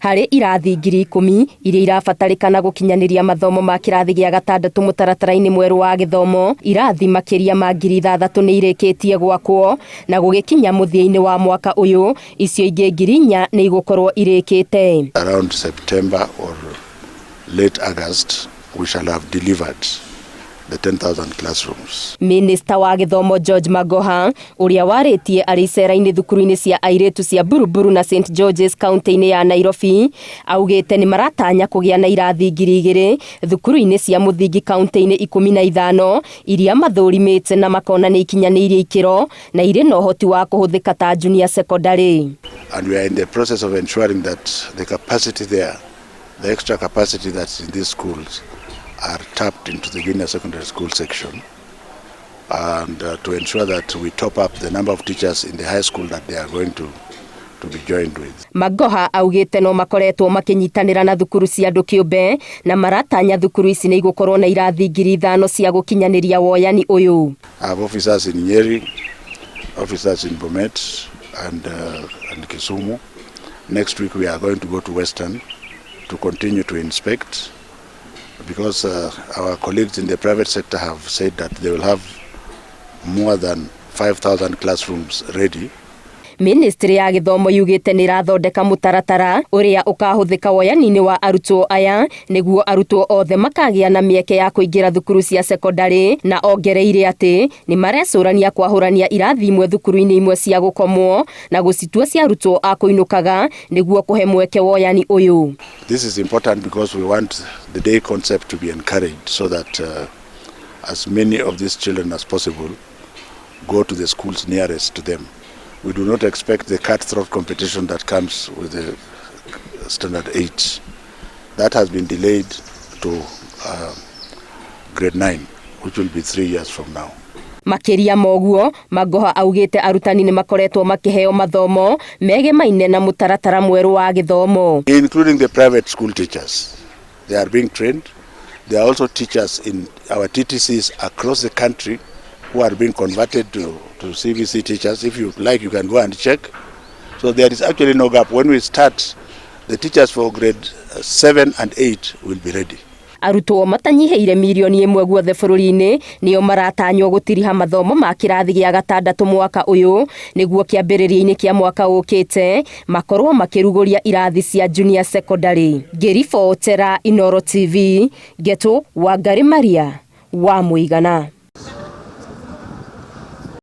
Harĩ irathi 10,000 iria irabatarĩkana gũkinyanĩria mathomo ma kĩrathi gĩa 6 mũtaratara-inĩ mwerũ wa gĩthomo, irathi makĩria ma 6,000 nĩ irĩkĩtie gwakwo na gũgĩkinya mũthia-inĩ wa mwaka ũyũ, icio ingĩ 4,000 nĩ igũkorwo irĩkĩte. Around September or late August we shall have delivered the 10,000 classrooms. Minister wa gĩthomo George Magoha, ũrĩa warĩtie arĩ icera-inĩ thukuru-inĩ cia airĩtu cia Buruburu na St George's kaunti-inĩ ya Nairobi, augĩte nĩ maratanya kũgĩa na irathi 2,000 thukuru-inĩ cia mũthingi kaunti-inĩ 15 iria mathũrimĩte na makona nĩ ikinyanĩirie ikĩro na irĩ na ũhoti wa kũhũthĩka ta junior secondary. And we are in the process of ensuring that the capacity there, the extra capacity that's in these schools, are tapped into the junior secondary school section, and to ensure that we top up the number of teachers in the high school that they are going to be joined with. Magoha augĩte no makoretwo makĩnyitanĩra na thukuru cia andũ kĩũmbe na maratanya thukuru ici nĩ igũkorwo na irathi 5,000 cia gũkinyanĩria woyani ũyũ. I have officers in Nyeri, officers in Bomet and Kisumu. Next week we are going to go to Western to continue to inspect, because our colleagues in the private sector have said that they will have more than 5,000 classrooms ready. Ministry ya gĩthomo yugĩte nĩ irathondeka mũtaratara ũrĩa ũkahũthĩka woyani-inĩ wa arutwo aya nĩguo arutwo othe makagĩa na mĩeke ya kũingĩra thukuru cia secondary, na ongereire atĩ nĩ marecũrania kwahũrania irathi imwe thukuru-inĩ imwe cia gũkomwo na gũcitua cia arutwo a kũinũkaga nĩguo kũhe mweke woyani ũyũ. This is important because we want the day concept to be encouraged so that as many of these children as possible go to the schools nearest to them. We do not expect the cutthroat competition that comes with the standard 8. That has been delayed to grade 9, which will be 3 years from now. Makĩria moguo, Magoha augĩte arutani nĩ makoretwo makĩheo mathomo megemaine na mũtaratara mwerũ wa gĩthomo. Including the private school teachers. They are being trained. There are also teachers in our TTCs across the country who are being converted to CBC teachers. If you like, you can go and check. So there is actually no gap. When we start, the teachers for grade 7 and 8 will be ready. Arutwo matanyiheire milioni 1 guothe bũrũri-inĩ nĩo maratanywo gũtiriha mathomo ma kĩrathi gĩa 6 mwaka ũyũ nĩguo kĩambĩrĩria-inĩ kĩa mwaka ũkĩte makorwo makĩrugũria irathi cia junior secondary. Ngĩribotera Inooro TV, Geto Wangari Maria wa Mũigana.